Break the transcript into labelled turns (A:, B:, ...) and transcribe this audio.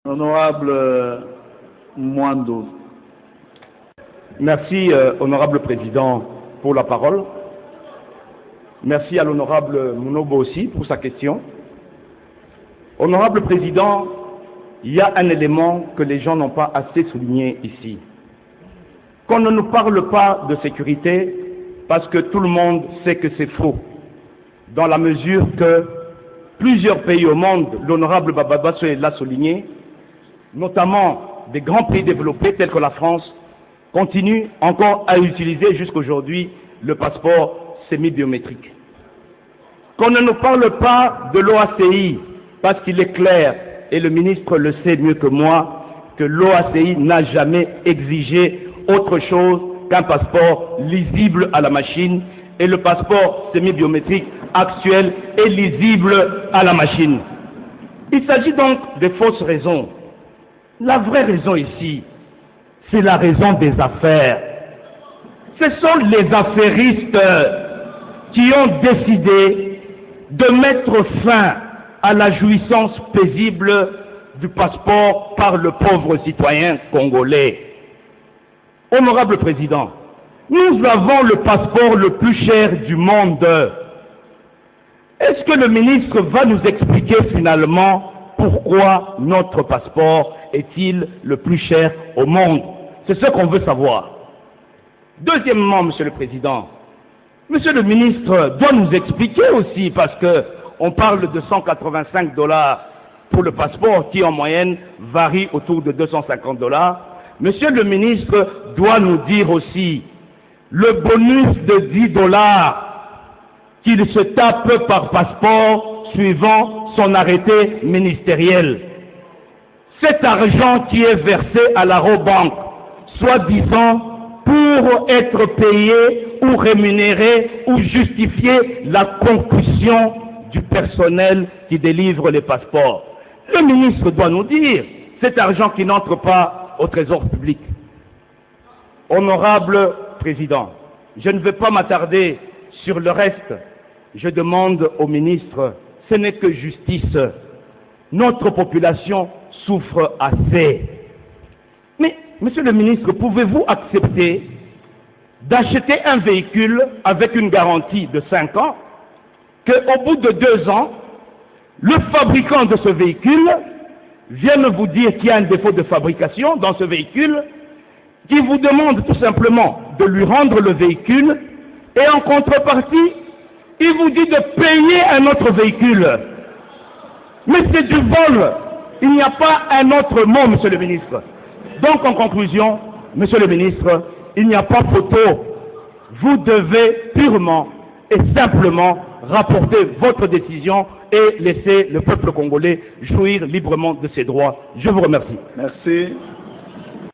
A: Honorable Mwando.
B: Merci, honorable président, pour la parole. Merci à l'honorable Munobo aussi pour sa question. Honorable président, il y a un élément que les gens n'ont pas assez souligné ici. Qu'on ne nous parle pas de sécurité parce que tout le monde sait que c'est faux. Dans la mesure que plusieurs pays au monde, l'honorable Bababa l'a souligné, notamment des grands pays développés tels que la France, continuent encore à utiliser jusqu'aujourd'hui le passeport semi-biométrique. Qu'on ne nous parle pas de l'OACI, parce qu'il est clair, et le ministre le sait mieux que moi, que l'OACI n'a jamais exigé autre chose qu'un passeport lisible à la machine, et le passeport semi-biométrique actuel est lisible à la machine. Il s'agit donc de fausses raisons. La vraie raison ici, c'est la raison des affaires. Ce sont les affairistes qui ont décidé de mettre fin à la jouissance paisible du passeport par le pauvre citoyen congolais. Honorable Président, nous avons le passeport le plus cher du monde. Est-ce que le ministre va nous expliquer finalement pourquoi notre passeport est-il le plus cher au monde? C'est ce qu'on veut savoir. Deuxièmement, Monsieur le Président, Monsieur le ministre doit nous expliquer aussi, parce qu'on parle de 185 $ pour le passeport qui en moyenne varie autour de 250 $. Monsieur le ministre doit nous dire aussi le bonus de 10 $ qu'il se tape par passeport suivant son arrêté ministériel. Cet argent qui est versé à la Robank, soi-disant pour être payé ou rémunéré ou justifier la concussion du personnel qui délivre les passeports. Le ministre doit nous dire cet argent qui n'entre pas au trésor public. Honorable Président, je ne vais pas m'attarder sur le reste. Je demande au ministre, ce n'est que justice. Notre population souffre assez. Mais, Monsieur le ministre, pouvez-vous accepter d'acheter un véhicule avec une garantie de 5 ans, qu'au bout de 2 ans, le fabricant de ce véhicule vienne vous dire qu'il y a un défaut de fabrication dans ce véhicule, qui vous demande tout simplement de lui rendre le véhicule, et en contrepartie, il vous dit de payer un autre véhicule. Mais c'est du vol. Il n'y a pas un autre mot, Monsieur le ministre. Donc, en conclusion, Monsieur le ministre, il n'y a pas photo. Vous devez purement et simplement rapporter votre décision et laisser le peuple congolais jouir librement de ses droits. Je vous remercie.
A: Merci.